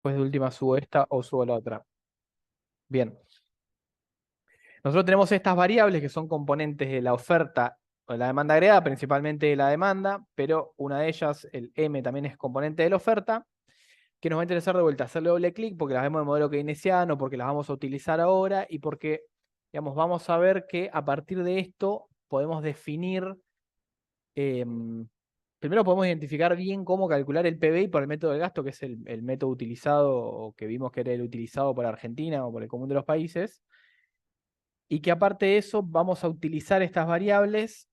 Pues de última subo esta o subo la otra. Bien. Nosotros tenemos estas variables que son componentes de la oferta o de la demanda agregada, principalmente de la demanda, pero una de ellas, el M, también es componente de la oferta, que nos va a interesar de vuelta hacerle doble clic porque las vemos de modelo keynesiano, porque las vamos a utilizar ahora y porque, digamos, vamos a ver que a partir de esto podemos definir, primero podemos identificar bien cómo calcular el PBI por el método de gasto, que es el método utilizado o que vimos que era el utilizado por Argentina o por el común de los países. Y que aparte de eso vamos a utilizar estas variables,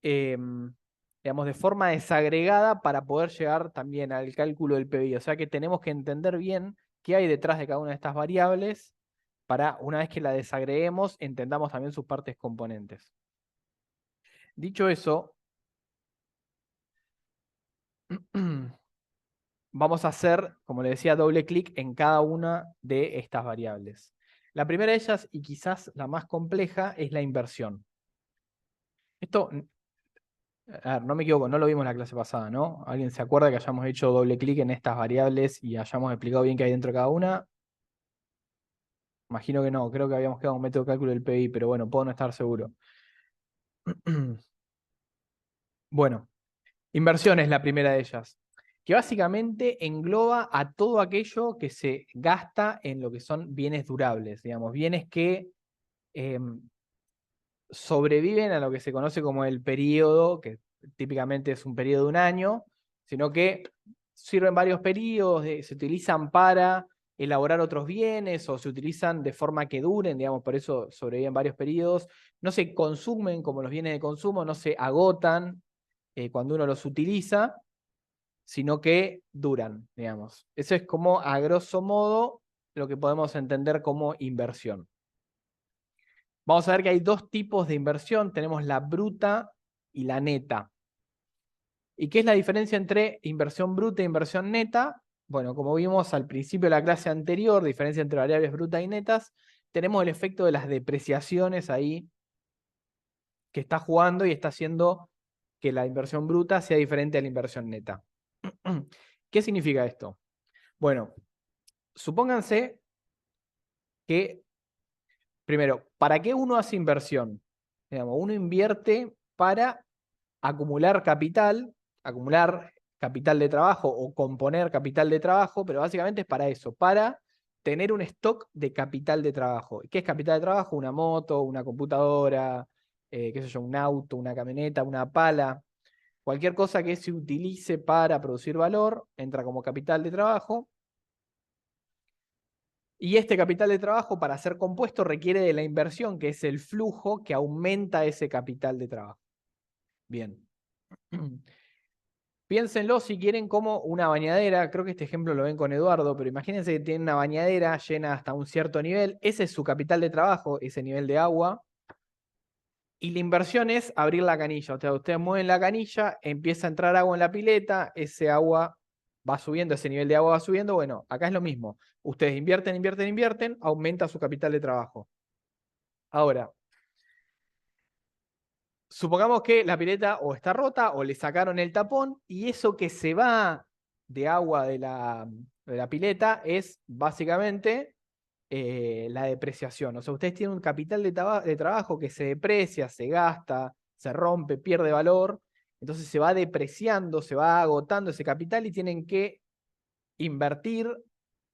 digamos, de forma desagregada para poder llegar también al cálculo del PBI. O sea que tenemos que entender bien qué hay detrás de cada una de estas variables para, una vez que la desagreguemos, entendamos también sus partes componentes. Dicho eso, vamos a hacer, como le decía, doble clic en cada una de estas variables. La primera de ellas, y quizás la más compleja, es la inversión. Esto, a ver, no me equivoco, no lo vimos en la clase pasada, ¿no? ¿Alguien se acuerda que hayamos hecho doble clic en estas variables y hayamos explicado bien qué hay dentro de cada una? Imagino que no, creo que habíamos quedado un método de cálculo del PI, pero bueno, puedo no estar seguro. Bueno, inversión es la primera de ellas, que básicamente engloba a todo aquello que se gasta en lo que son bienes durables, digamos, bienes que sobreviven a lo que se conoce como el periodo, que típicamente es un periodo de un año, sino que sirven varios periodos, se utilizan para elaborar otros bienes o se utilizan de forma que duren, digamos, por eso sobreviven varios periodos. No se consumen como los bienes de consumo, no se agotan cuando uno los utiliza, sino que duran, digamos. Eso es como, a grosso modo, lo que podemos entender como inversión. Vamos a ver que hay dos tipos de inversión. Tenemos la bruta y la neta. ¿Y qué es la diferencia entre inversión bruta e inversión neta? Bueno, como vimos al principio de la clase anterior, diferencia entre variables brutas y netas, tenemos el efecto de las depreciaciones ahí que está jugando y está haciendo que la inversión bruta sea diferente a la inversión neta. ¿Qué significa esto? Bueno, supónganse que, primero, ¿para qué uno hace inversión? Digamos, uno invierte para acumular capital de trabajo o componer capital de trabajo, pero básicamente es para eso, para tener un stock de capital de trabajo. ¿Qué es capital de trabajo? Una moto, una computadora, qué sé yo, un auto, una camioneta, una pala. Cualquier cosa que se utilice para producir valor entra como capital de trabajo. Y este capital de trabajo, para ser compuesto, requiere de la inversión, que es el flujo que aumenta ese capital de trabajo. Bien. Piénsenlo si quieren como una bañadera, creo que este ejemplo lo ven con Eduardo, pero imagínense que tienen una bañadera llena hasta un cierto nivel, ese es su capital de trabajo, ese nivel de agua, y la inversión es abrir la canilla, o sea, ustedes mueven la canilla, empieza a entrar agua en la pileta, ese agua va subiendo, ese nivel de agua va subiendo, bueno, acá es lo mismo, ustedes invierten, aumenta su capital de trabajo. Ahora, supongamos que la pileta o está rota o le sacaron el tapón y eso que se va de agua de la pileta es básicamente la depreciación. O sea, ustedes tienen un capital de trabajo que se deprecia, se gasta, se rompe, pierde valor. Entonces se va depreciando, se va agotando ese capital y tienen que invertir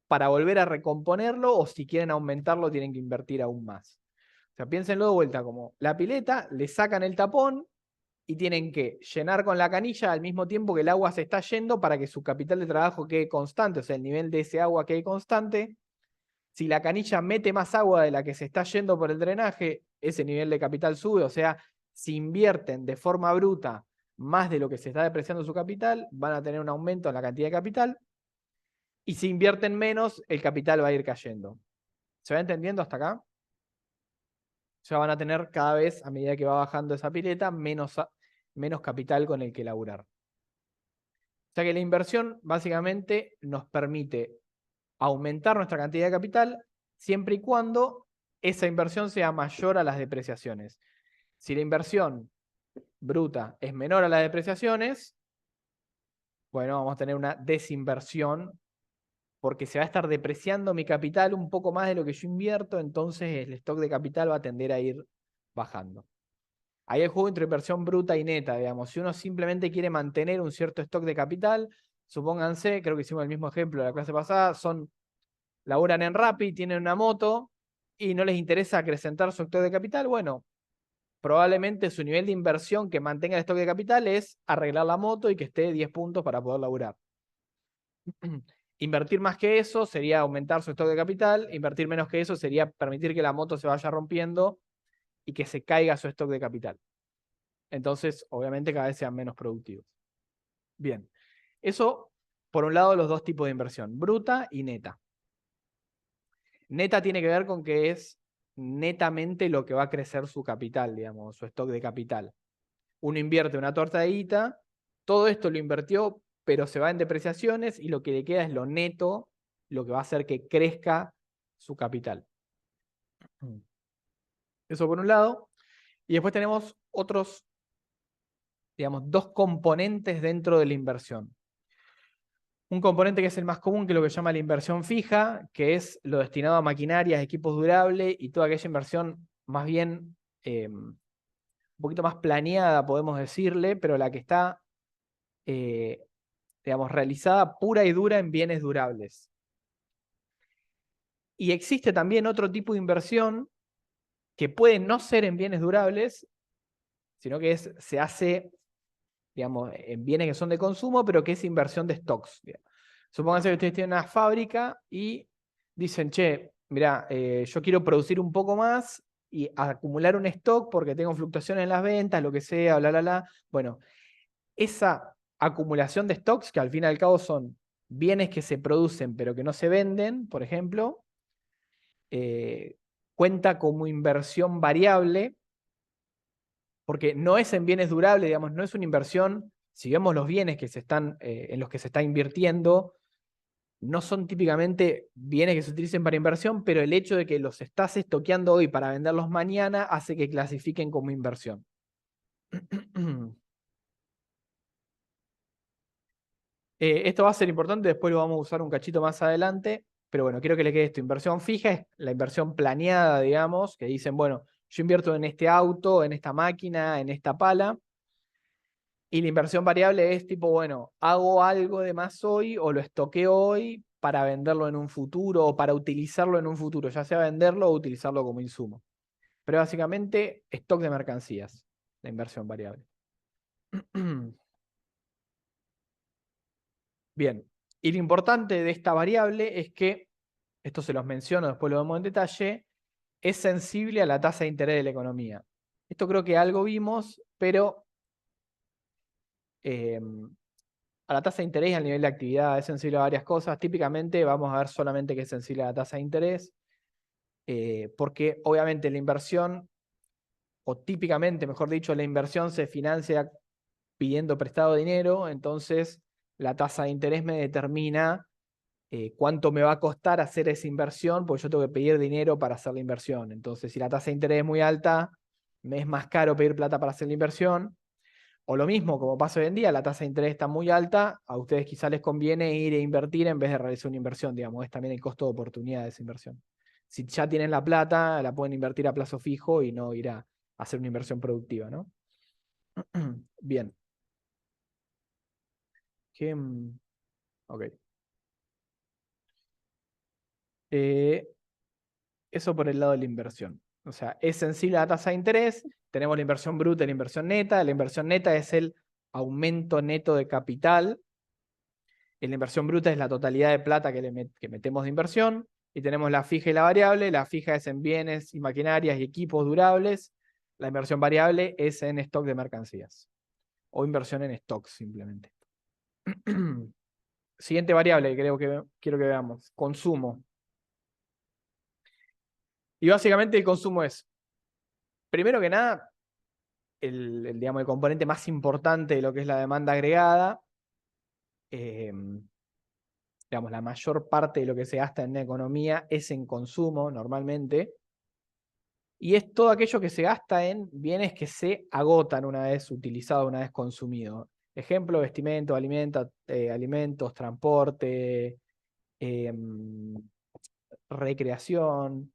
para volver a recomponerlo o si quieren aumentarlo tienen que invertir aún más. O sea, piénsenlo de vuelta como la pileta, le sacan el tapón y tienen que llenar con la canilla al mismo tiempo que el agua se está yendo para que su capital de trabajo quede constante, o sea, el nivel de ese agua quede constante. Si la canilla mete más agua de la que se está yendo por el drenaje, ese nivel de capital sube, o sea, si invierten de forma bruta más de lo que se está depreciando su capital, van a tener un aumento en la cantidad de capital, y si invierten menos, el capital va a ir cayendo. ¿Se va entendiendo hasta acá? O sea, van a tener cada vez, a medida que va bajando esa pileta, menos capital con el que laburar. O sea que la inversión básicamente nos permite aumentar nuestra cantidad de capital siempre y cuando esa inversión sea mayor a las depreciaciones. Si la inversión bruta es menor a las depreciaciones, bueno, vamos a tener una desinversión porque se va a estar depreciando mi capital un poco más de lo que yo invierto, entonces el stock de capital va a tender a ir bajando. Ahí el juego entre inversión bruta y neta, digamos. Si uno simplemente quiere mantener un cierto stock de capital, supónganse, creo que hicimos el mismo ejemplo de la clase pasada, laburan en Rappi, tienen una moto y no les interesa acrecentar su stock de capital, bueno, probablemente su nivel de inversión que mantenga el stock de capital es arreglar la moto y que esté 10 puntos para poder laburar. Invertir más que eso sería aumentar su stock de capital, invertir menos que eso sería permitir que la moto se vaya rompiendo y que se caiga su stock de capital. Entonces, obviamente, cada vez sean menos productivos. Bien, eso por un lado los dos tipos de inversión, bruta y neta. Neta tiene que ver con que es netamente lo que va a crecer su capital, digamos, su stock de capital. Uno invierte una torta de guita, todo esto lo invirtió, pero se va en depreciaciones y lo que le queda es lo neto, lo que va a hacer que crezca su capital. Eso por un lado. Y después tenemos otros, digamos, dos componentes dentro de la inversión. Un componente que es el más común, que es lo que se llama la inversión fija, que es lo destinado a maquinarias, equipos durables y toda aquella inversión más bien un poquito más planeada, podemos decirle, pero la que está, digamos, realizada pura y dura en bienes durables. Y existe también otro tipo de inversión que puede no ser en bienes durables, sino que se hace, digamos, en bienes que son de consumo, pero que es inversión de stocks. Digamos. Supónganse que ustedes tienen una fábrica y dicen, che, mirá, yo quiero producir un poco más y acumular un stock porque tengo fluctuaciones en las ventas, lo que sea, bla, bla, bla. Bueno, esa acumulación de stocks, que al fin y al cabo son bienes que se producen pero que no se venden, por ejemplo, cuenta como inversión variable, porque no es en bienes durables, digamos, no es una inversión. Si vemos los bienes que en los que se está invirtiendo, no son típicamente bienes que se utilicen para inversión, pero el hecho de que los estás estoqueando hoy para venderlos mañana hace que clasifiquen como inversión. Esto va a ser importante, después lo vamos a usar un cachito más adelante, pero bueno, quiero que le quede esto. Inversión fija es la inversión planeada, digamos, que dicen, bueno, yo invierto en este auto, en esta máquina, en esta pala. Y la inversión variable es tipo, bueno, hago algo de más hoy o lo estoqueo hoy para venderlo en un futuro o para utilizarlo en un futuro, ya sea venderlo o utilizarlo como insumo. Pero básicamente, stock de mercancías, la inversión variable. Bien, y lo importante de esta variable es que, esto se los menciono, después lo vemos en detalle, es sensible a la tasa de interés de la economía. Esto creo que algo vimos, pero a la tasa de interés y al nivel de actividad es sensible a varias cosas. Típicamente vamos a ver solamente que es sensible a la tasa de interés, porque obviamente la inversión, o típicamente, mejor dicho, la inversión se financia pidiendo prestado dinero, entonces la tasa de interés me determina cuánto me va a costar hacer esa inversión, porque yo tengo que pedir dinero para hacer la inversión. Entonces, si la tasa de interés es muy alta, me es más caro pedir plata para hacer la inversión. O lo mismo, como pasa hoy en día, la tasa de interés está muy alta, a ustedes quizá les conviene ir a invertir en vez de realizar una inversión, digamos, es también el costo de oportunidad de esa inversión. Si ya tienen la plata, la pueden invertir a plazo fijo y no ir a hacer una inversión productiva, ¿no? Bien. Ok. Eh, Eso por el lado de la inversión. O sea, es sensible a la tasa de interés, tenemos la inversión bruta y la inversión neta. La inversión neta es el aumento neto de capital. Y la inversión bruta es la totalidad de plata que metemos de inversión. Y tenemos la fija y la variable. La fija es en bienes y maquinarias y equipos durables. La inversión variable es en stock de mercancías. O inversión en stocks, simplemente. Siguiente variable que quiero que veamos. Consumo. Y básicamente el consumo es, primero que nada, digamos, el componente más importante de lo que es la demanda agregada. Digamos, la mayor parte de lo que se gasta en la economía es en consumo normalmente. Y es todo aquello que se gasta en bienes que se agotan una vez utilizado, una vez consumido. Ejemplo, vestimento, alimentos, transporte, recreación,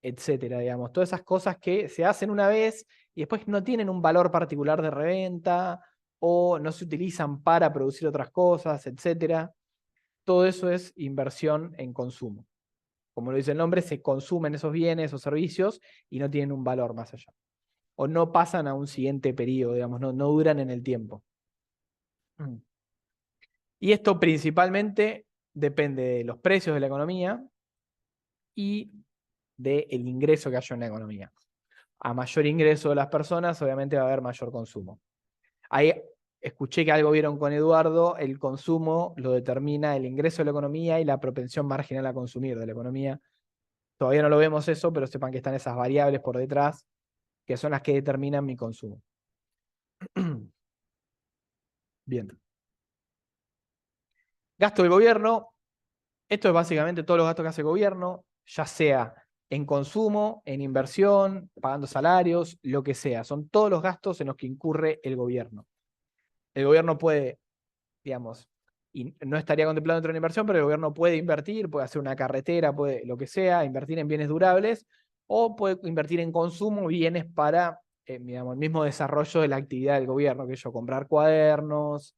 etcétera, digamos. Todas esas cosas que se hacen una vez y después no tienen un valor particular de reventa o no se utilizan para producir otras cosas, etcétera. Todo eso es inversión en consumo. Como lo dice el nombre, se consumen esos bienes o servicios y no tienen un valor más allá. O no pasan a un siguiente periodo, digamos, no duran en el tiempo. Y esto principalmente depende de los precios de la economía y del ingreso que haya en la economía. A mayor ingreso de las personas, obviamente va a haber mayor consumo. Ahí escuché que algo vieron con Eduardo, el consumo lo determina el ingreso de la economía y la propensión marginal a consumir de la economía. Todavía no lo vemos eso, pero sepan que están esas variables por detrás, que son las que determinan mi consumo. Bien. Gasto del gobierno. Esto es básicamente todos los gastos que hace el gobierno, ya sea en consumo, en inversión, pagando salarios, lo que sea. Son todos los gastos en los que incurre el gobierno. El gobierno puede, digamos, y no estaría contemplado dentro de una inversión, pero el gobierno puede invertir, puede hacer una carretera, puede lo que sea, invertir en bienes durables, o puede invertir en consumo, bienes para, digamos, el mismo desarrollo de la actividad del gobierno, que yo comprar cuadernos,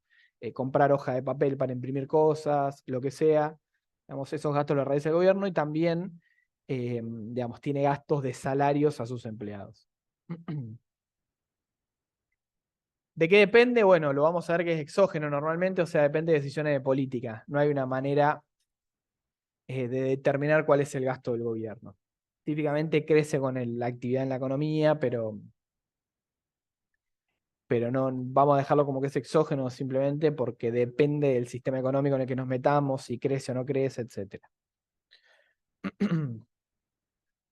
comprar hoja de papel para imprimir cosas, lo que sea. Digamos, esos gastos los realiza el gobierno y también, digamos, tiene gastos de salarios a sus empleados. ¿De qué depende? Bueno, lo vamos a ver que es exógeno normalmente, o sea, depende de decisiones de política. No hay una manera de determinar cuál es el gasto del gobierno. Típicamente crece con la actividad en la economía, pero no vamos a dejarlo como que es exógeno simplemente porque depende del sistema económico en el que nos metamos, si crece o no crece, etc.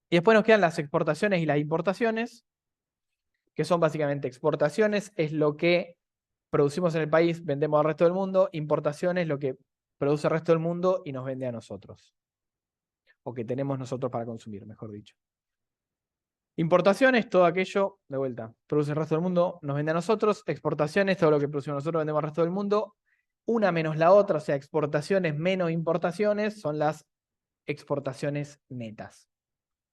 Y después nos quedan las exportaciones y las importaciones, que son básicamente exportaciones, es lo que producimos en el país, vendemos al resto del mundo, importaciones, lo que produce el resto del mundo y nos vende a nosotros. O que tenemos nosotros para consumir, mejor dicho. Importaciones, todo aquello, de vuelta, produce el resto del mundo, nos vende a nosotros. Exportaciones, todo lo que producimos nosotros, vendemos al resto del mundo. Una menos la otra, o sea, exportaciones menos importaciones, son las exportaciones netas.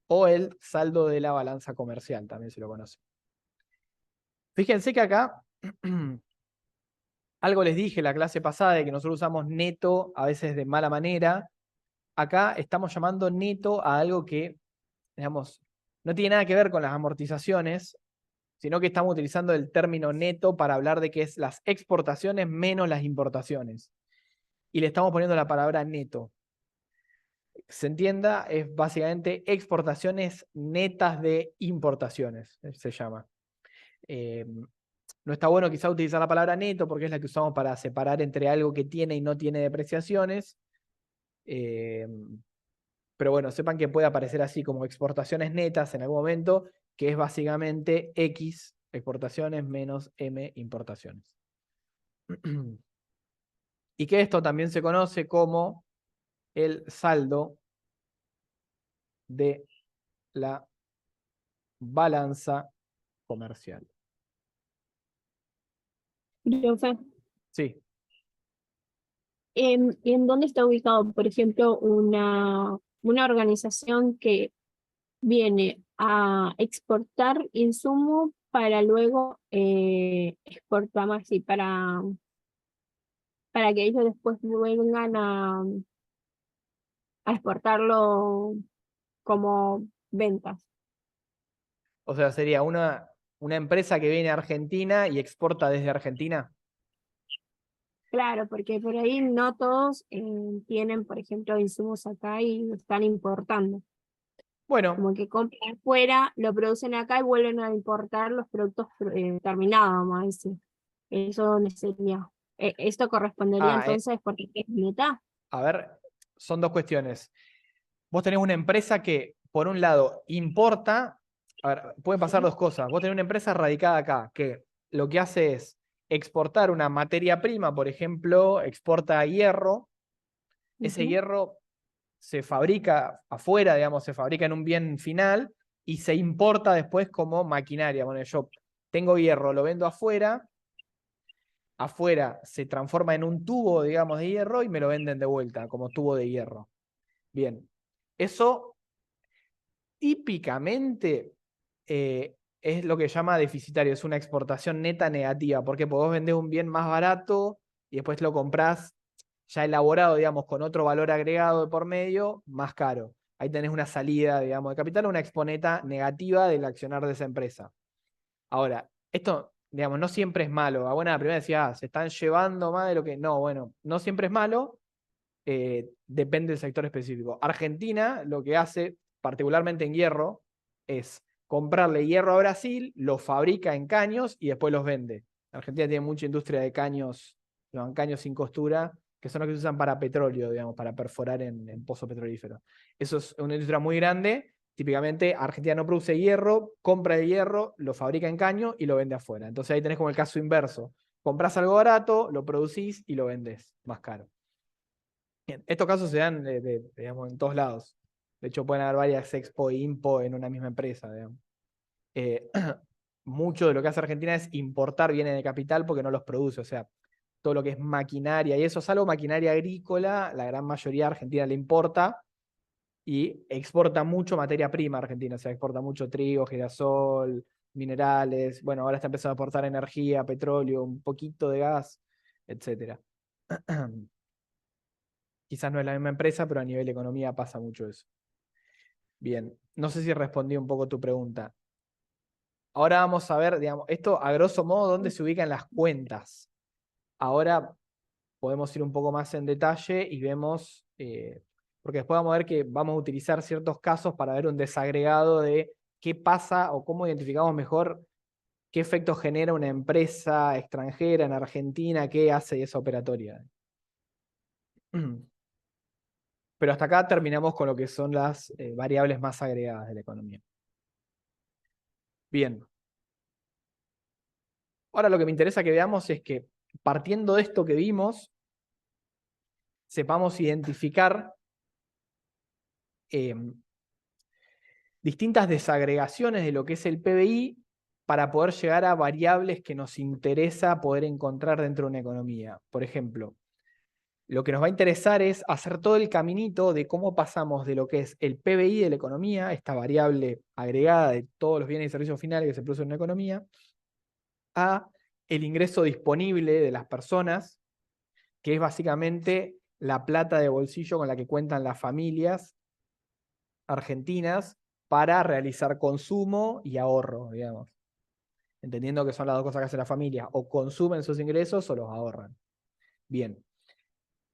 O el saldo de la balanza comercial, también se lo conoce. Fíjense que acá, algo les dije la clase pasada de que nosotros usamos neto a veces de mala manera. Acá estamos llamando neto a algo que, digamos, no tiene nada que ver con las amortizaciones, sino que estamos utilizando el término neto para hablar de que es las exportaciones menos las importaciones. Y le estamos poniendo la palabra neto. Se entienda, es básicamente exportaciones netas de importaciones, se llama. No está bueno quizá utilizar la palabra neto porque es la que usamos para separar entre algo que tiene y no tiene depreciaciones. Pero bueno, sepan que puede aparecer así como exportaciones netas en algún momento, que es básicamente X exportaciones menos M importaciones. Y que esto también se conoce como el saldo de la balanza comercial. Profe, Sí. ¿en dónde está ubicado, por ejemplo, una organización que viene a exportar insumo para luego exportar así para que ellos después vengan a exportarlo como ventas? O sea, sería una empresa que viene a Argentina y exporta desde Argentina. Claro, porque por ahí no todos tienen, por ejemplo, insumos acá y lo están importando. Bueno, Como que compran afuera, lo producen acá y vuelven a importar los productos terminados, vamos a decir. Eso sería. Esto correspondería entonces porque es neta. a ver, son dos cuestiones. Vos tenés una empresa que, por un lado, importa. A ver, pueden pasar dos cosas. Vos tenés una empresa radicada acá que lo que hace es exportar una materia prima, por ejemplo, exporta hierro. Ese hierro se fabrica afuera, digamos, se fabrica en un bien final y se importa después como maquinaria. Bueno, yo tengo hierro, lo vendo afuera afuera se transforma en un tubo, digamos, de hierro y me lo venden de vuelta como tubo de hierro. Bien, eso típicamente es lo que llama deficitario, es una exportación neta negativa, porque vos vendés un bien más barato y después lo comprás ya elaborado, digamos, con otro valor agregado de por medio, más caro. Ahí tenés una salida, digamos, de capital, una exponenta negativa del accionar de esa empresa. Ahora, esto, digamos, no siempre es malo. A buena primera decía, se están llevando más de lo que... No, bueno, no siempre es malo, depende del sector específico. Argentina lo que hace, particularmente en hierro, es comprarle hierro a Brasil, lo fabrica en caños y después los vende. Argentina tiene mucha industria de caños, llaman caños sin costura, que son los que se usan para petróleo, digamos, para perforar en pozos petrolíferos. Eso es una industria muy grande. Típicamente Argentina no produce hierro, compra el hierro, lo fabrica en caño y lo vende afuera. Entonces ahí tenés como el caso inverso. Comprás algo barato, lo producís y lo vendés más caro. Bien, estos casos se dan digamos, en todos lados. De hecho, pueden haber varias expo e impo en una misma empresa. Digamos. Eh, mucho de lo que hace Argentina es importar bienes de capital porque no los produce. O sea, todo lo que es maquinaria y eso, salvo maquinaria agrícola, la gran mayoría de Argentina le importa y exporta mucho materia prima a Argentina. O sea, exporta mucho trigo, girasol, minerales. Bueno, ahora está empezando a exportar energía, petróleo, un poquito de gas, etcétera. Quizás no es la misma empresa, pero a nivel de economía pasa mucho eso. Bien, no sé si respondí un poco tu pregunta. Ahora vamos a ver, digamos, esto a grosso modo, dónde se ubican las cuentas. Ahora podemos ir un poco más en detalle y vemos, porque después vamos a ver que vamos a utilizar ciertos casos para ver un desagregado de qué pasa o cómo identificamos mejor qué efecto genera una empresa extranjera en Argentina, qué hace esa operatoria. Pero hasta acá terminamos con lo que son las variables más agregadas de la economía. Bien. Ahora lo que me interesa que veamos es que partiendo de esto que vimos, sepamos identificar distintas desagregaciones de lo que es el PBI para poder llegar a variables que nos interesa poder encontrar dentro de una economía. Por ejemplo, lo que nos va a interesar es hacer todo el caminito de cómo pasamos de lo que es el PBI de la economía, esta variable agregada de todos los bienes y servicios finales que se producen en una economía, a el ingreso disponible de las personas, que es básicamente la plata de bolsillo con la que cuentan las familias argentinas para realizar consumo y ahorro, digamos. Entendiendo que son las dos cosas que hace la familia, o consumen sus ingresos o los ahorran. Bien.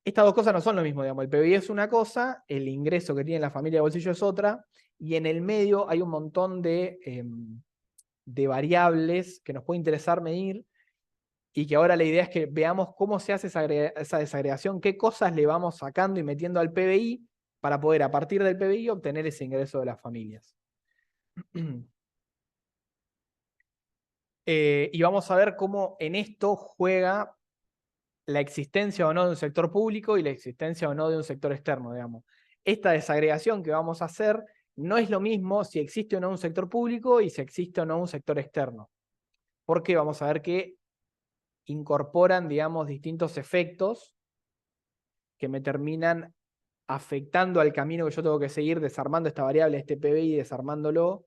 Estas dos cosas no son lo mismo, digamos. El PBI es una cosa, el ingreso que tiene la familia de bolsillo es otra, y en el medio hay un montón de variables que nos puede interesar medir, y que ahora la idea es que veamos cómo se hace esa desagregación, qué cosas le vamos sacando y metiendo al PBI para poder a partir del PBI obtener ese ingreso de las familias. Y vamos a ver cómo en esto juega la existencia o no de un sector público y la existencia o no de un sector externo, digamos. Esta desagregación que vamos a hacer no es lo mismo si existe o no un sector público y si existe o no un sector externo. Porque vamos a ver que incorporan, digamos, distintos efectos que me terminan afectando al camino que yo tengo que seguir, desarmando esta variable, este PBI, desarmándolo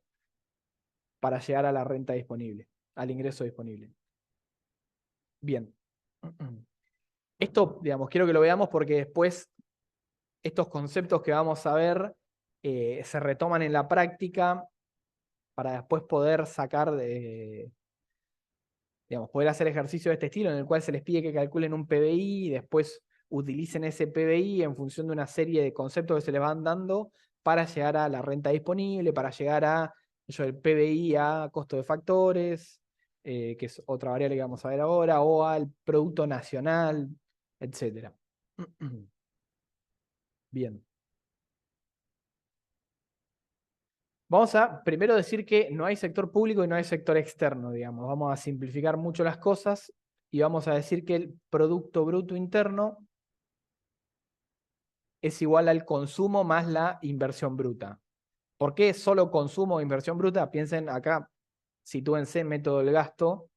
para llegar a la renta disponible, al ingreso disponible. Bien. Esto, digamos, quiero que lo veamos porque después estos conceptos que vamos a ver se retoman en la práctica para después poder sacar digamos, poder hacer ejercicio de este estilo en el cual se les pide que calculen un PBI y después utilicen ese PBI en función de una serie de conceptos que se les van dando para llegar a la renta disponible, para llegar a el PBI a costo de factores, que es otra variable que vamos a ver ahora, o al Producto Nacional, etc. Bien. Vamos a primero decir que no hay sector público y no hay sector externo, digamos. Vamos a simplificar mucho las cosas y vamos a decir que el Producto Bruto Interno es igual al consumo más la inversión bruta. ¿Por qué solo consumo e inversión bruta? Piensen acá, sitúense método del gasto.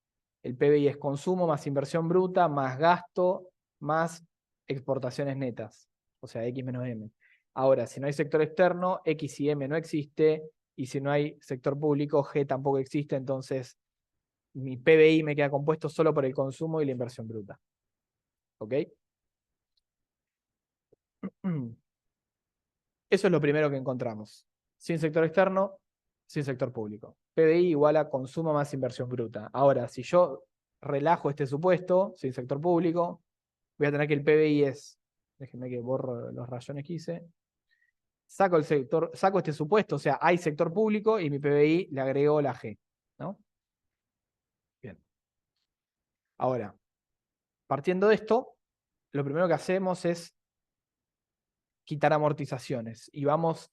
El PBI es consumo más inversión bruta, más gasto, más exportaciones netas. O sea, X menos M. Ahora, si no hay sector externo, X y M no existe. Y si no hay sector público, G tampoco existe. Entonces, mi PBI me queda compuesto solo por el consumo y la inversión bruta. ¿Ok? Eso es lo primero que encontramos. Sin sector externo, sin sector público. PBI igual a consumo más inversión bruta. Ahora, si yo relajo este supuesto, sin sector público, voy a tener que el PBI es, déjenme que borro los rayones que hice, saco este supuesto, o sea, hay sector público y mi PBI le agrego la G, ¿no? Bien. Ahora, partiendo de esto, lo primero que hacemos es quitar amortizaciones y vamos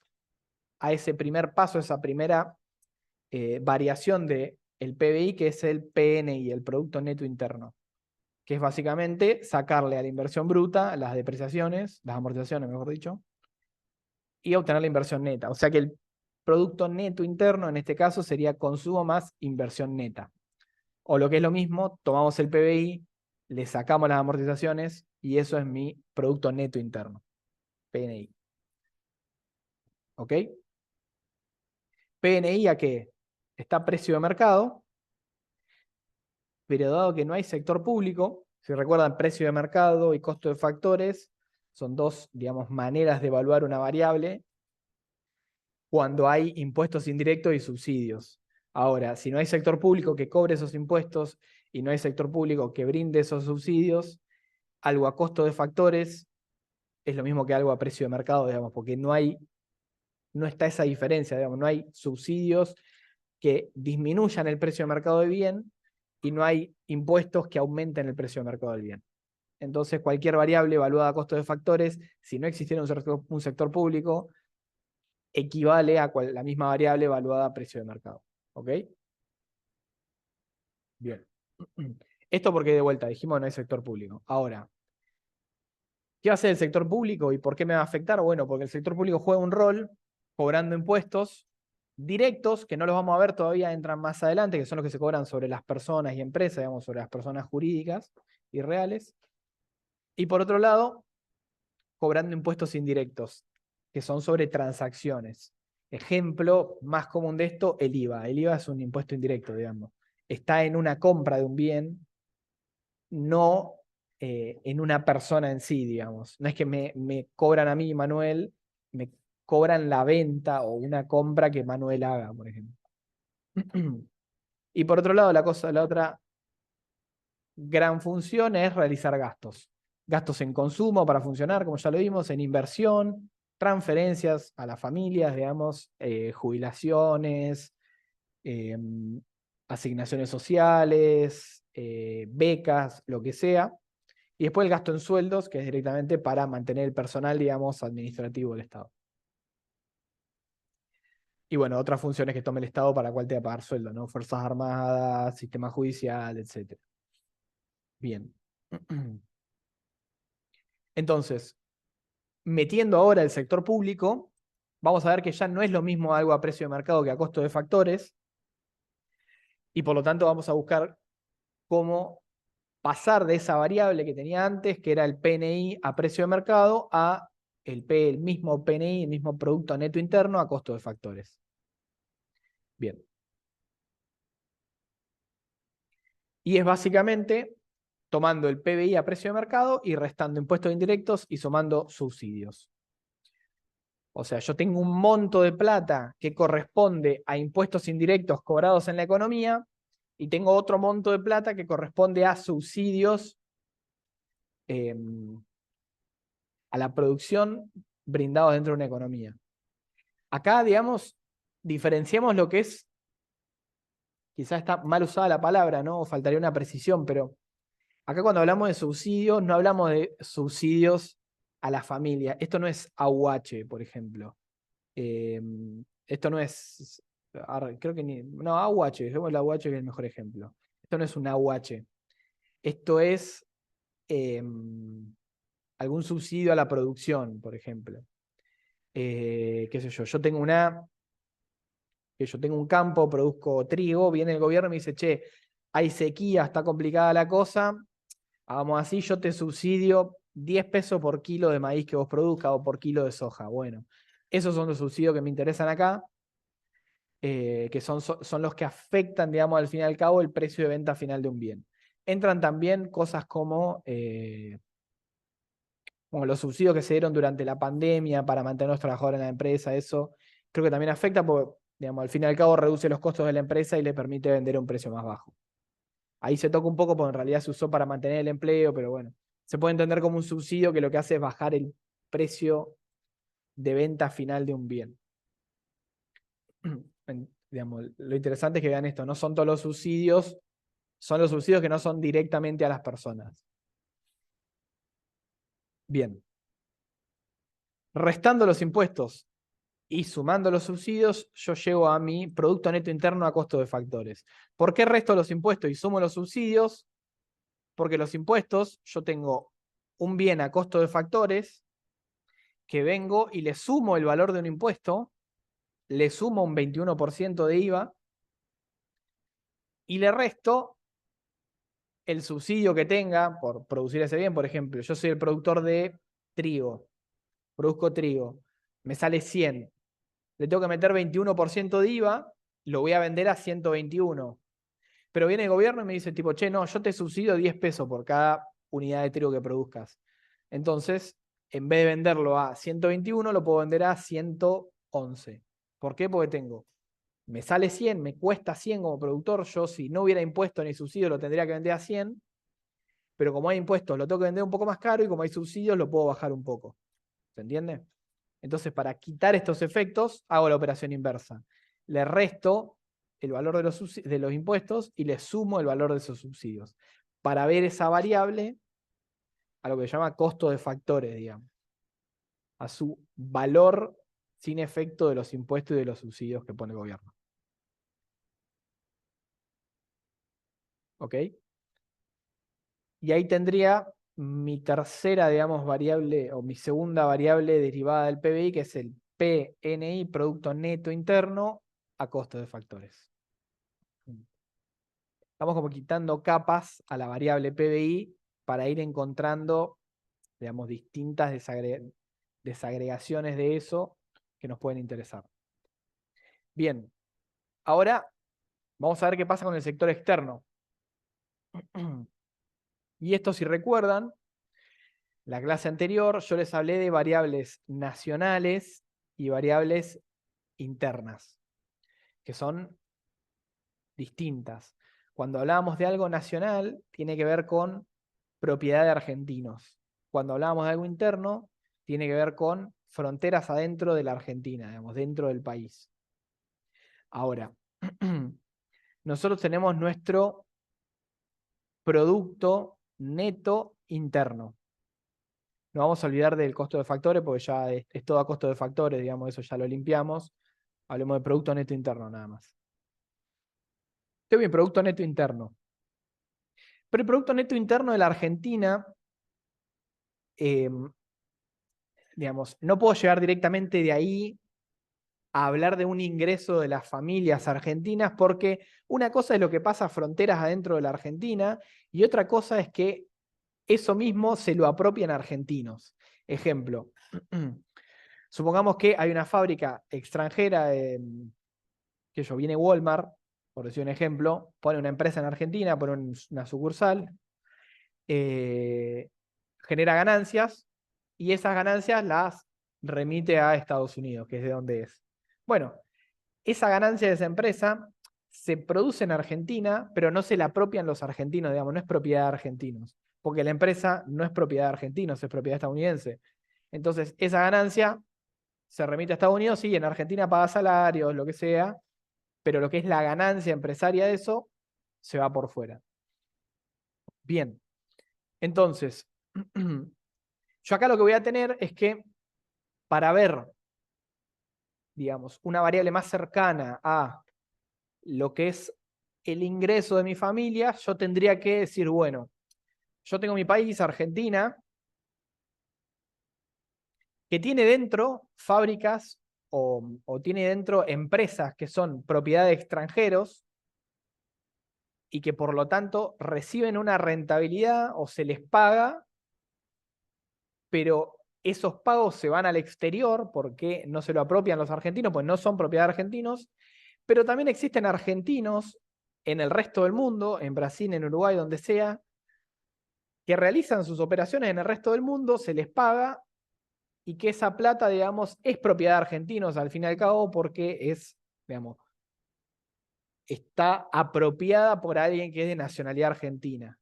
a ese primer paso, esa primera variación del PBI, que es el PNI, el Producto Neto Interno, que es básicamente sacarle a la inversión bruta las depreciaciones, las amortizaciones, mejor dicho, y obtener la inversión neta. O sea que el Producto Neto Interno, en este caso, sería consumo más inversión neta. O lo que es lo mismo, tomamos el PBI, le sacamos las amortizaciones y eso es mi Producto Neto Interno, PNI. ¿Ok? PNI a qué? Está precio de mercado, pero dado que no hay sector público, si recuerdan, precio de mercado y costo de factores son dos, digamos, maneras de evaluar una variable cuando hay impuestos indirectos y subsidios. Ahora, si no hay sector público que cobre esos impuestos y no hay sector público que brinde esos subsidios, algo a costo de factores es lo mismo que algo a precio de mercado, digamos, porque no está esa diferencia, digamos, no hay subsidios que disminuyan el precio de mercado del bien y no hay impuestos que aumenten el precio de mercado del bien. Entonces, cualquier variable evaluada a costo de factores, si no existiera un sector público, equivale a la misma variable evaluada a precio de mercado. ¿Ok? Bien. Esto porque de vuelta dijimos no hay sector público. Ahora, ¿qué va a hacer el sector público y por qué me va a afectar? Bueno, porque el sector público juega un rol cobrando impuestos directos, que no los vamos a ver todavía, entran más adelante, que son los que se cobran sobre las personas y empresas, digamos, sobre las personas jurídicas y reales. Y por otro lado, cobrando impuestos indirectos, que son sobre transacciones. Ejemplo más común de esto, el IVA. El IVA es un impuesto indirecto, digamos. Está en una compra de un bien, no en una persona en sí, digamos. No es que me cobran a mí, Manuel, me cobran la venta o una compra que Manuel haga, por ejemplo. Y por otro lado, la otra gran función es realizar gastos. Gastos en consumo para funcionar, como ya lo vimos, en inversión, transferencias a las familias, digamos, jubilaciones, eh, asignaciones sociales, becas, lo que sea. Y después el gasto en sueldos, que es directamente para mantener el personal, digamos, administrativo del Estado. Y bueno, otras funciones que tome el Estado para la cual te va a pagar sueldo, ¿no? Fuerzas Armadas, sistema judicial, etc. Bien. Entonces, metiendo ahora el sector público, vamos a ver que ya no es lo mismo algo a precio de mercado que a costo de factores, y por lo tanto vamos a buscar cómo pasar de esa variable que tenía antes, que era el PNI a precio de mercado, a el mismo PNI, el mismo Producto Neto Interno a costo de factores. Bien. Y es básicamente tomando el PBI a precio de mercado y restando impuestos indirectos y sumando subsidios. O sea, yo tengo un monto de plata que corresponde a impuestos indirectos cobrados en la economía y tengo otro monto de plata que corresponde a subsidios a la producción brindados dentro de una economía. Acá, digamos, diferenciamos lo que es, quizás está mal usada la palabra, ¿no? O faltaría una precisión, pero acá cuando hablamos de subsidios, no hablamos de subsidios a la familia. Esto no es AUH, por ejemplo. Esto no es, creo que ni, no, AUH, dejemos el AUH que es el mejor ejemplo. Esto no es un AUH. Esto es algún subsidio a la producción, por ejemplo. Qué sé yo, yo tengo un campo, produzco trigo, viene el gobierno y me dice, che, hay sequía, está complicada la cosa, hagamos así, yo te subsidio 10 pesos por kilo de maíz que vos produzcas o por kilo de soja. Bueno, esos son los subsidios que me interesan acá, que son los que afectan, digamos, al fin y al cabo, el precio de venta final de un bien. Entran también cosas como los subsidios que se dieron durante la pandemia para mantener a los trabajadores en la empresa, eso creo que también afecta porque, digamos, al fin y al cabo reduce los costos de la empresa y le permite vender a un precio más bajo. Ahí se toca un poco porque en realidad se usó para mantener el empleo, pero bueno, se puede entender como un subsidio que lo que hace es bajar el precio de venta final de un bien. Digamos, lo interesante es que vean esto, no son todos los subsidios, son los subsidios que no son directamente a las personas. Bien. Restando los impuestos y sumando los subsidios, yo llego a mi Producto Neto Interno a costo de factores. ¿Por qué resto los impuestos y sumo los subsidios? Porque los impuestos, yo tengo un bien a costo de factores, que vengo y le sumo el valor de un impuesto, le sumo un 21% de IVA y le resto el subsidio que tenga por producir ese bien. Por ejemplo, yo soy el productor de trigo, produzco trigo, me sale 100, le tengo que meter 21% de IVA, lo voy a vender a 121. Pero viene el gobierno y me dice tipo, che, no, yo te subsidio 10 pesos por cada unidad de trigo que produzcas. Entonces, en vez de venderlo a 121, lo puedo vender a 111. ¿Por qué? Porque me sale 100, me cuesta 100 como productor. Yo, si no hubiera impuesto ni subsidio, lo tendría que vender a 100. Pero como hay impuestos, lo tengo que vender un poco más caro y como hay subsidios, lo puedo bajar un poco. ¿Se entiende? Entonces, para quitar estos efectos, hago la operación inversa. Le resto el valor de los impuestos y le sumo el valor de esos subsidios. Para ver esa variable a lo que se llama costo de factores, digamos. A su valor sin efecto de los impuestos y de los subsidios que pone el gobierno. ¿Ok? Y ahí tendría mi tercera, digamos, variable, o mi segunda variable derivada del PBI, que es el PNI, Producto Neto Interno, a costo de factores. Estamos como quitando capas a la variable PBI para ir encontrando, digamos, distintas desagregaciones de eso que nos pueden interesar. Bien, ahora vamos a ver qué pasa con el sector externo. Y esto, si recuerdan, la clase anterior yo les hablé de variables nacionales y variables internas, que son distintas. Cuando hablábamos de algo nacional, tiene que ver con propiedad de argentinos. Cuando hablábamos de algo interno, tiene que ver con fronteras adentro de la Argentina, digamos, dentro del país. Ahora, nosotros tenemos nuestro producto neto interno. No vamos a olvidar del costo de factores, porque ya es todo a costo de factores, digamos, eso ya lo limpiamos. Hablemos de producto neto interno nada más. Tengo mi producto neto interno. Pero el producto neto interno de la Argentina, digamos, no puedo llegar directamente de ahí a hablar de un ingreso de las familias argentinas, porque una cosa es lo que pasa a fronteras adentro de la Argentina y otra cosa es que eso mismo se lo apropian argentinos. Ejemplo, supongamos que hay una fábrica extranjera, que yo viene Walmart, por decir un ejemplo, pone una empresa en Argentina, pone una sucursal, genera ganancias y esas ganancias las remite a Estados Unidos, que es de donde es. Bueno, esa ganancia de esa empresa se produce en Argentina, pero no se la apropian los argentinos, digamos, no es propiedad de argentinos, porque la empresa no es propiedad de argentinos, es propiedad estadounidense. Entonces, esa ganancia se remite a Estados Unidos, sí, en Argentina paga salarios, lo que sea, pero lo que es la ganancia empresaria de eso se va por fuera. Bien, entonces, yo acá lo que voy a tener es que para ver, digamos, una variable más cercana a lo que es el ingreso de mi familia, yo tendría que decir, bueno, yo tengo mi país, Argentina, que tiene dentro fábricas o tiene dentro empresas que son propiedad de extranjeros y que por lo tanto reciben una rentabilidad o se les paga, pero esos pagos se van al exterior porque no se lo apropian los argentinos, pues no son propiedad de argentinos, pero también existen argentinos en el resto del mundo, en Brasil, en Uruguay, donde sea, que realizan sus operaciones en el resto del mundo, se les paga y que esa plata, digamos, es propiedad de argentinos al fin y al cabo porque es, digamos, está apropiada por alguien que es de nacionalidad argentina.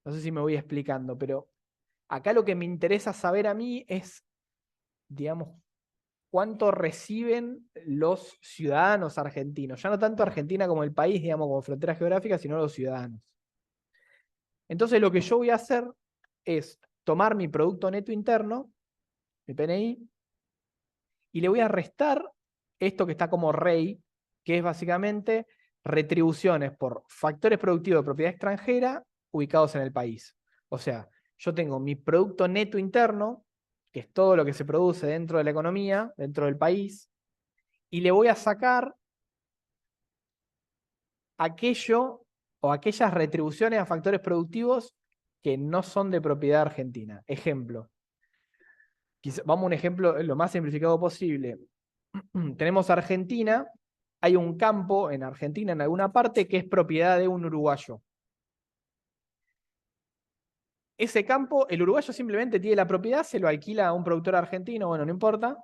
No sé si me voy explicando, pero acá lo que me interesa saber a mí es, digamos, cuánto reciben los ciudadanos argentinos. Ya no tanto Argentina como el país, digamos, como frontera geográfica, sino los ciudadanos. Entonces lo que yo voy a hacer es tomar mi Producto Neto Interno, mi PNI, y le voy a restar esto que está como REI, que es básicamente retribuciones por factores productivos de propiedad extranjera ubicados en el país. O sea, yo tengo mi Producto Neto Interno, que es todo lo que se produce dentro de la economía, dentro del país, y le voy a sacar aquello o aquellas retribuciones a factores productivos que no son de propiedad argentina. Ejemplo, vamos a un ejemplo lo más simplificado posible. Tenemos Argentina, hay un campo en Argentina, en alguna parte, que es propiedad de un uruguayo. Ese campo, el uruguayo simplemente tiene la propiedad, se lo alquila a un productor argentino, bueno, no importa,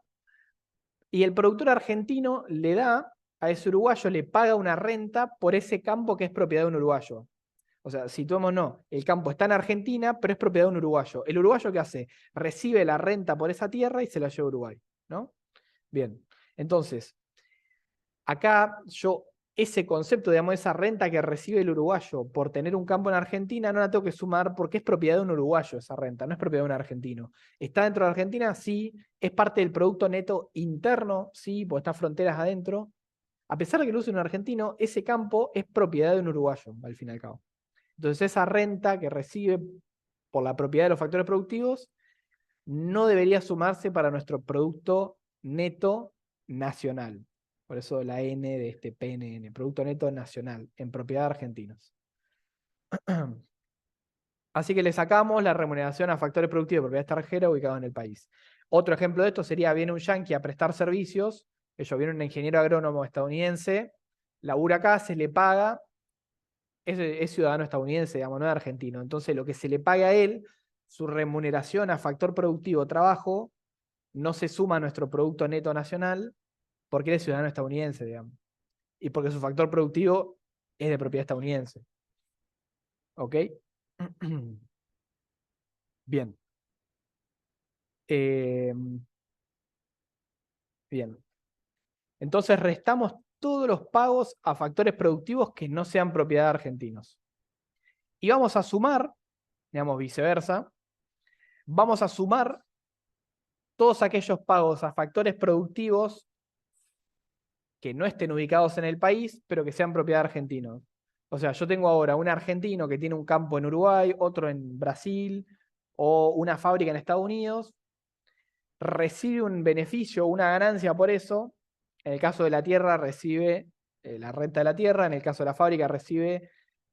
y el productor argentino le da a ese uruguayo, le paga una renta por ese campo que es propiedad de un uruguayo. O sea, situémonos, el campo está en Argentina, pero es propiedad de un uruguayo. ¿El uruguayo qué hace? Recibe la renta por esa tierra y se la lleva a Uruguay, ¿no? Bien, entonces, acá yo, ese concepto, digamos, esa renta que recibe el uruguayo por tener un campo en Argentina, no la tengo que sumar porque es propiedad de un uruguayo esa renta, no es propiedad de un argentino. ¿Está dentro de Argentina? Sí. ¿Es parte del Producto Neto Interno? Sí, porque está fronteras adentro. A pesar de que lo use un argentino, ese campo es propiedad de un uruguayo, al fin y al cabo. Entonces esa renta que recibe por la propiedad de los factores productivos no debería sumarse para nuestro Producto Neto Nacional. Por eso la N de este PNN, Producto Neto Nacional, en propiedad de argentinos. Así que le sacamos la remuneración a factores productivos de propiedad extranjera ubicados en el país. Otro ejemplo de esto sería, viene un yanqui a prestar servicios, viene un ingeniero agrónomo estadounidense, labura acá, se le paga, es ciudadano estadounidense, digamos, no es argentino. Entonces lo que se le paga a él, su remuneración a factor productivo trabajo, no se suma a nuestro Producto Neto Nacional porque él es ciudadano estadounidense, digamos. Y porque su factor productivo es de propiedad estadounidense. ¿Ok? Bien. Bien. Entonces restamos todos los pagos a factores productivos que no sean propiedad de argentinos. Y vamos a sumar, digamos viceversa, vamos a sumar todos aquellos pagos a factores productivos que no estén ubicados en el país, pero que sean propiedad de argentinos. O sea, yo tengo ahora un argentino que tiene un campo en Uruguay, otro en Brasil, o una fábrica en Estados Unidos, recibe un beneficio, una ganancia por eso. En el caso de la tierra recibe la renta de la tierra, en el caso de la fábrica recibe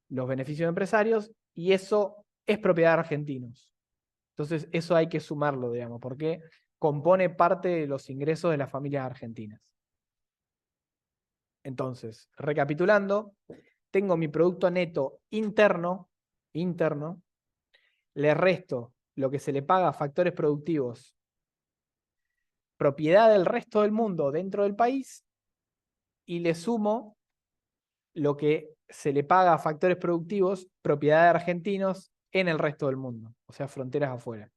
los beneficios de empresarios, y eso es propiedad de argentinos. Entonces, eso hay que sumarlo, digamos, porque compone parte de los ingresos de las familias argentinas. Entonces, recapitulando, tengo mi producto neto interno, le resto lo que se le paga a factores productivos, propiedad del resto del mundo dentro del país, y le sumo lo que se le paga a factores productivos, propiedad de argentinos en el resto del mundo, o sea, fronteras afuera.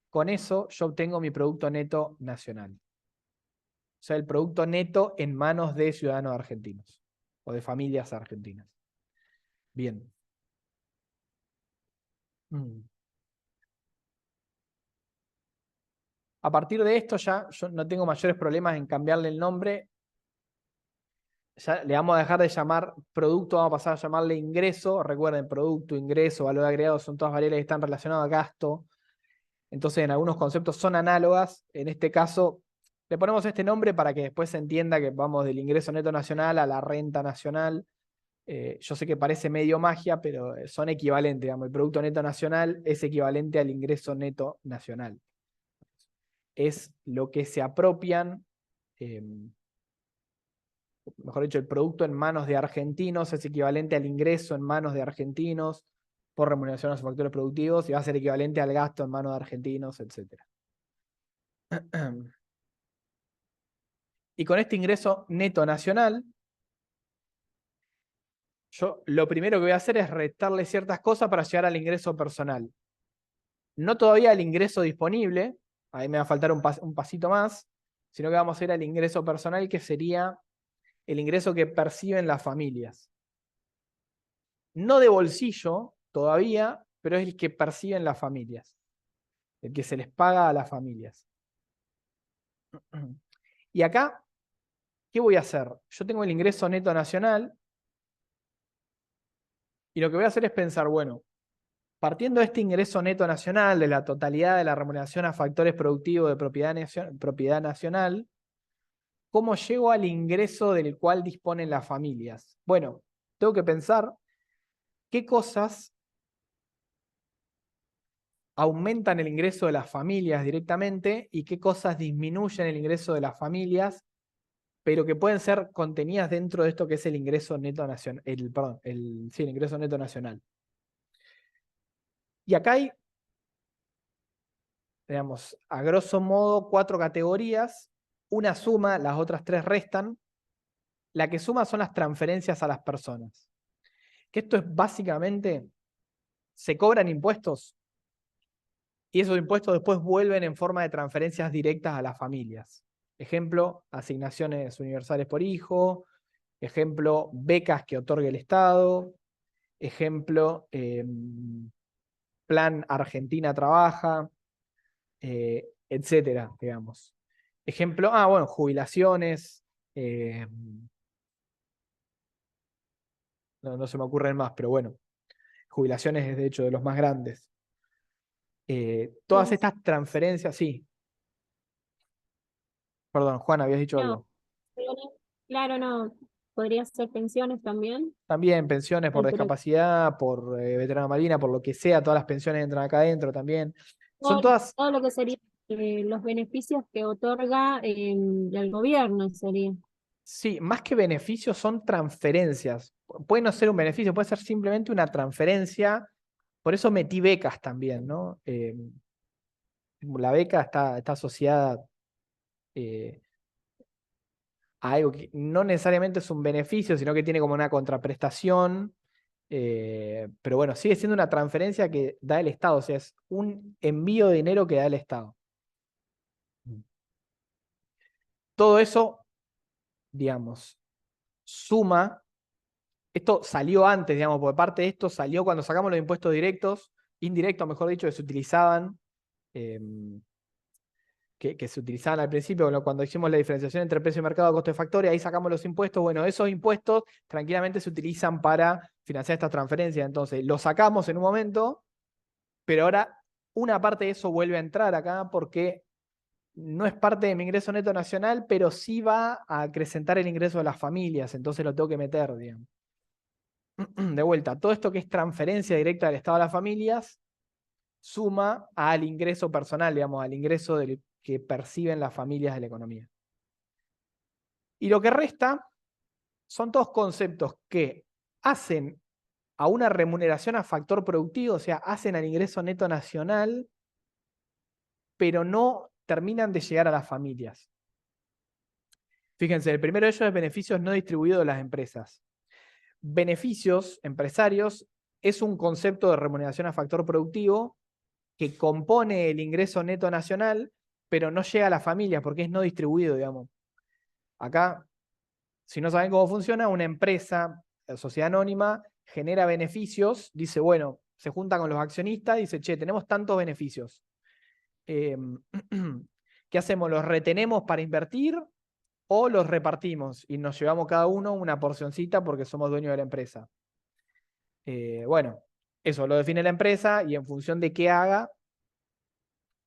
Con eso yo obtengo mi producto neto nacional. O sea, el producto neto en manos de ciudadanos argentinos o de familias argentinas. Bien. A partir de esto ya yo no tengo mayores problemas en cambiarle el nombre. Ya le vamos a dejar de llamar producto, vamos a pasar a llamarle ingreso. Recuerden, producto, ingreso, valor agregado son todas variables que están relacionadas a gasto. Entonces, en algunos conceptos son análogas. En este caso, le ponemos este nombre para que después se entienda que vamos del ingreso neto nacional a la renta nacional. Yo sé que parece medio magia, pero son equivalentes. Digamos, el Producto Neto Nacional es equivalente al ingreso neto nacional. Es lo que se apropian, mejor dicho, el producto en manos de argentinos es equivalente al ingreso en manos de argentinos por remuneración a sus factores productivos y va a ser equivalente al gasto en manos de argentinos, etc. Y con este ingreso neto nacional, yo lo primero que voy a hacer es restarle ciertas cosas para llegar al ingreso personal. No todavía al ingreso disponible, ahí me va a faltar un pasito más, sino que vamos a ir al ingreso personal, que sería el ingreso que perciben las familias. No de bolsillo todavía, pero es el que perciben las familias, el que se les paga a las familias. Y acá, ¿qué voy a hacer? Yo tengo el ingreso neto nacional y lo que voy a hacer es pensar, bueno, partiendo de este ingreso neto nacional, de la totalidad de la remuneración a factores productivos de propiedad nacional, ¿cómo llego al ingreso del cual disponen las familias? Bueno, tengo que pensar qué cosas aumentan el ingreso de las familias directamente y qué cosas disminuyen el ingreso de las familias, pero que pueden ser contenidas dentro de esto que es el ingreso neto nacional, el ingreso neto nacional. Y acá hay, digamos, a grosso modo, 4 categorías. Una suma, las otras 3 restan. La que suma son las transferencias a las personas. Que esto es básicamente, se cobran impuestos y esos impuestos después vuelven en forma de transferencias directas a las familias. Ejemplo, asignaciones universales por hijo. Ejemplo, becas que otorgue el Estado. Ejemplo, Plan Argentina Trabaja, etcétera, digamos. Ejemplo, bueno, jubilaciones. No se me ocurren más, pero bueno, jubilaciones es de hecho de los más grandes. Todas estas transferencias, sí. Perdón, Juan, habías dicho No, algo. claro, no. Podría ser pensiones también. También pensiones por Pero discapacidad, por veterano marina, por lo que sea, todas las pensiones entran acá adentro también. Son todo, todas, todo lo que sería los beneficios que otorga el gobierno sería. sí, más que beneficios son transferencias. Puede no ser un beneficio, puede ser simplemente una transferencia. Por eso metí becas también, ¿no? La beca está asociada a algo que no necesariamente es un beneficio, sino que tiene como una contraprestación. Pero bueno, sigue siendo una transferencia que da el Estado, o sea, es un envío de dinero que da el Estado. Todo eso, digamos, suma. Esto salió antes, digamos, por parte de esto salió cuando sacamos los impuestos directos, indirectos, mejor dicho, que se utilizaban. Que se utilizaban al principio, cuando hicimos la diferenciación entre precio de mercado y costo de factoría, ahí sacamos los impuestos. Bueno, esos impuestos tranquilamente se utilizan para financiar estas transferencias. Entonces, los sacamos en un momento, pero ahora una parte de eso vuelve a entrar acá porque no es parte de mi ingreso neto nacional, pero sí va a acrecentar el ingreso de las familias. Entonces lo tengo que meter, digamos. De vuelta, todo esto que es transferencia directa del Estado a las familias suma al ingreso personal, digamos, al ingreso que perciben las familias de la economía. Y lo que resta son todos conceptos que hacen a una remuneración a factor productivo, o sea, hacen al ingreso neto nacional, pero no terminan de llegar a las familias. Fíjense, el primero de ellos es beneficios no distribuidos de las empresas. Beneficios empresarios es un concepto de remuneración a factor productivo que compone el ingreso neto nacional, pero no llega a las familias porque es no distribuido, digamos. Acá, si no saben cómo funciona, una empresa, sociedad anónima, genera beneficios, dice, bueno, se junta con los accionistas, dice, che, tenemos tantos beneficios. ¿Qué hacemos? ¿Los retenemos para invertir o los repartimos y nos llevamos cada uno una porcioncita porque somos dueños de la empresa? Bueno, eso lo define la empresa y en función de qué haga,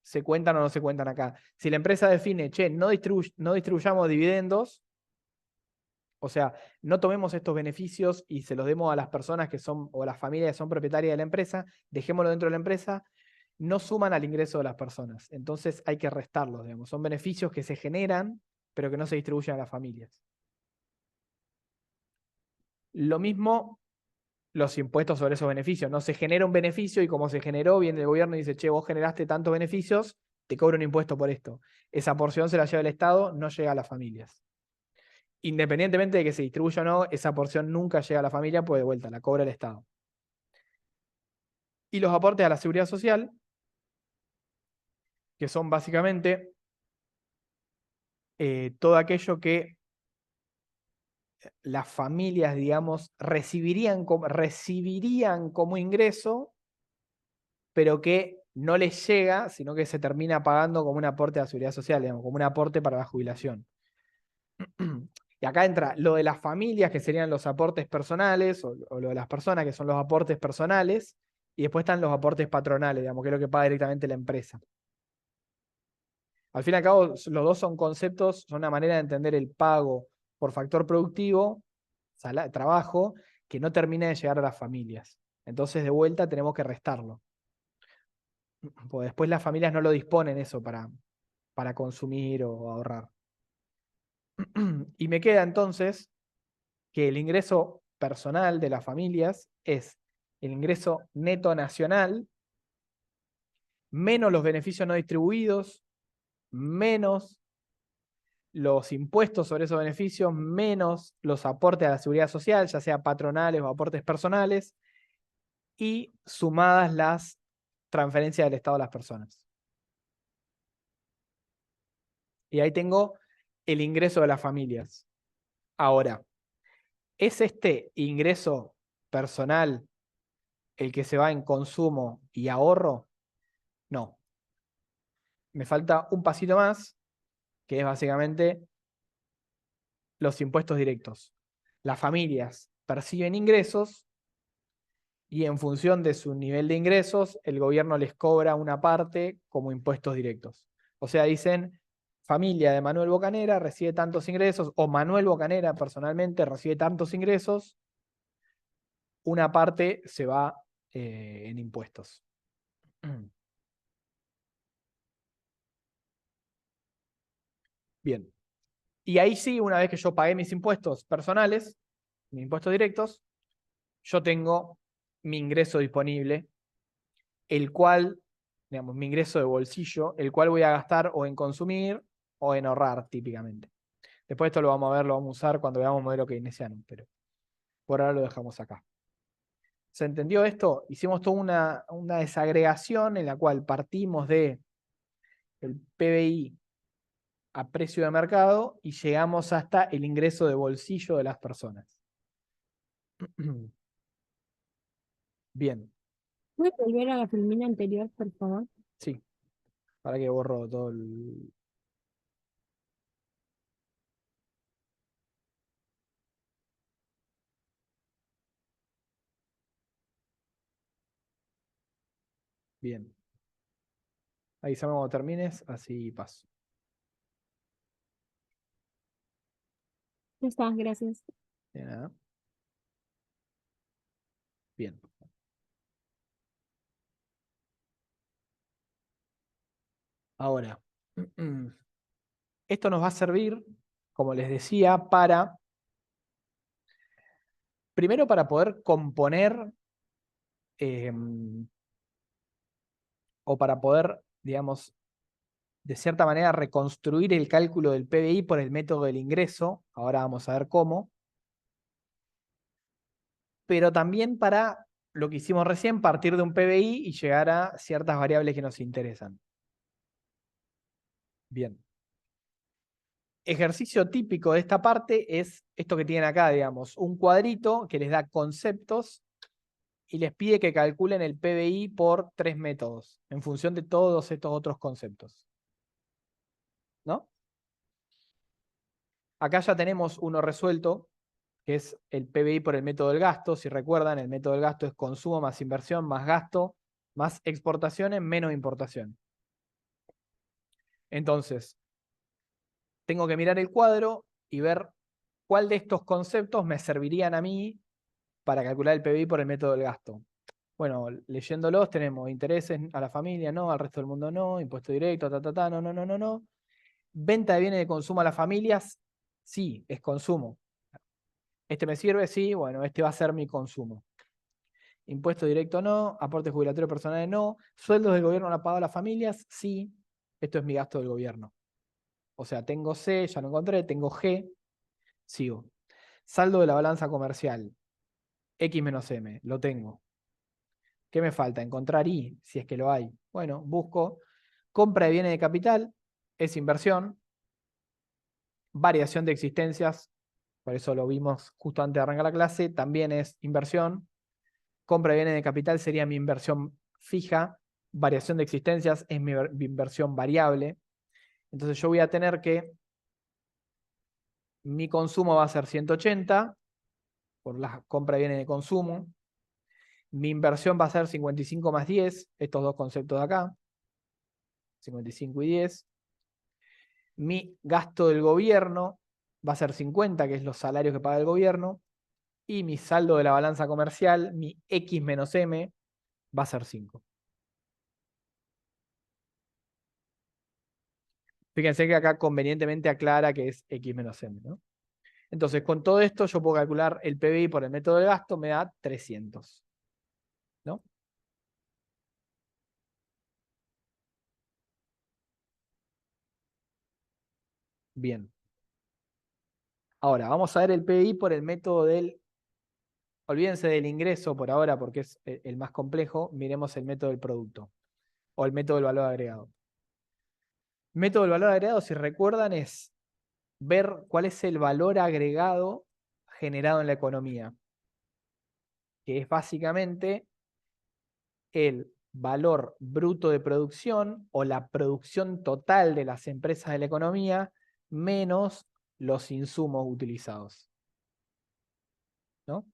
se cuentan o no se cuentan acá. Si la empresa define, che, no distribuyamos dividendos, O sea, no tomemos estos beneficios y se los demos a las personas que son, o a las familias que son propietarias de la empresa, dejémoslo dentro de la empresa, no suman al ingreso de las personas. Entonces hay que restarlos, digamos. Son beneficios que se generan, pero que no se distribuyen a las familias. Lo mismo los impuestos sobre esos beneficios. No se genera un beneficio y como se generó, viene el gobierno y dice, che, vos generaste tantos beneficios, te cobro un impuesto por esto. Esa porción se la lleva el Estado, no llega a las familias. Independientemente de que se distribuya o no, esa porción nunca llega a la familia, pues de vuelta la cobra el Estado. Y los aportes a la seguridad social, que son básicamente todo aquello que las familias, digamos, recibirían como ingreso, pero que no les llega, sino que se termina pagando como un aporte a la seguridad social, digamos, como un aporte para la jubilación. Y acá entra lo de las familias, que serían los aportes personales, o lo de las personas, que son los aportes personales, y después están los aportes patronales, digamos, que es lo que paga directamente la empresa. Al fin y al cabo, los dos son conceptos, son una manera de entender el pago por factor productivo, trabajo, que no termina de llegar a las familias. Entonces, de vuelta, tenemos que restarlo. Porque después las familias no lo disponen eso para consumir o ahorrar. Y me queda entonces que el ingreso personal de las familias es el ingreso neto nacional, menos los beneficios no distribuidos, menos los impuestos sobre esos beneficios, menos los aportes a la seguridad social, ya sea patronales o aportes personales, y sumadas las transferencias del Estado a las personas. Y ahí tengo el ingreso de las familias. Ahora, ¿es este ingreso personal el que se va en consumo y ahorro? No. Me falta un pasito más, que es básicamente los impuestos directos. Las familias perciben ingresos y en función de su nivel de ingresos, el gobierno les cobra una parte como impuestos directos. O sea, dicen, familia de Manuel Bocanera recibe tantos ingresos, o Manuel Bocanera personalmente recibe tantos ingresos, una parte se va en impuestos. Bien. Y ahí sí, una vez que yo pagué mis impuestos personales, mis impuestos directos, yo tengo mi ingreso disponible, el cual, digamos, mi ingreso de bolsillo, el cual voy a gastar o en consumir o en ahorrar típicamente. Después esto lo vamos a ver, lo vamos a usar cuando veamos modelo keynesiano, pero por ahora lo dejamos acá. ¿Se entendió esto? Hicimos toda una desagregación en la cual partimos de el PBI a precio de mercado y llegamos hasta el ingreso de bolsillo de las personas. Bien, ¿Puedes volver a la filmina anterior, por favor? sí, para que borro todo el... Bien. Avísame cuando termines, así paso. Ya está, gracias. De nada. Bien. Ahora, esto nos va a servir, como les decía, primero para poder componer o para poder, digamos, de cierta manera reconstruir el cálculo del PBI por el método del ingreso. Ahora vamos a ver cómo. Pero también para lo que hicimos recién, partir de un PBI y llegar a ciertas variables que nos interesan. Bien. Ejercicio típico de esta parte es esto que tienen acá, digamos, un cuadrito que les da conceptos y les pide que calculen el PBI por 3 métodos, en función de todos estos otros conceptos. ¿No? Acá ya tenemos uno resuelto, que es el PBI por el método del gasto. Si recuerdan, el método del gasto es consumo más inversión, más gasto, más exportaciones, menos importación. Entonces, tengo que mirar el cuadro y ver ¿cuál de estos conceptos me servirían a mí para calcular el PBI por el método del gasto? Bueno, leyéndolos tenemos intereses a la familia, no, al resto del mundo no, impuesto directo, no, no, no, no, no. Venta de bienes de consumo a las familias, sí, es consumo. ¿Este me sirve? Sí, bueno, este va a ser mi consumo. Impuesto directo no, aportes jubilatorios personales no, sueldos del gobierno no pagado a las familias, sí, esto es mi gasto del gobierno. O sea, tengo C, ya lo encontré, tengo G, sigo. Saldo de la balanza comercial, X menos M, lo tengo. ¿Qué me falta? Encontrar I, si es que lo hay. Bueno, busco. Compra de bienes de capital, es inversión. Variación de existencias, por eso lo vimos justo antes de arrancar la clase, también es inversión. Compra de bienes de capital sería mi inversión fija. Variación de existencias es mi inversión variable. Entonces yo voy a tener que mi consumo va a ser 180 por la compra de bienes de consumo. Mi inversión va a ser 55 más 10, estos dos conceptos de acá, 55 y 10. Mi gasto del gobierno va a ser 50, que es los salarios que paga el gobierno. Y mi saldo de la balanza comercial, mi X menos M, va a ser 5. Fíjense que acá convenientemente aclara que es X menos M, ¿no? Entonces, con todo esto yo puedo calcular el PBI por el método de gasto, me da 300. ¿No? Bien. Ahora, vamos a ver el PBI por el método del... Olvídense del ingreso por ahora porque es el más complejo. Miremos el método del producto o el método del valor agregado. El método del valor agregado, si recuerdan, es ver cuál es el valor agregado generado en la economía, que es básicamente el valor bruto de producción o la producción total de las empresas de la economía menos los insumos utilizados. ¿No?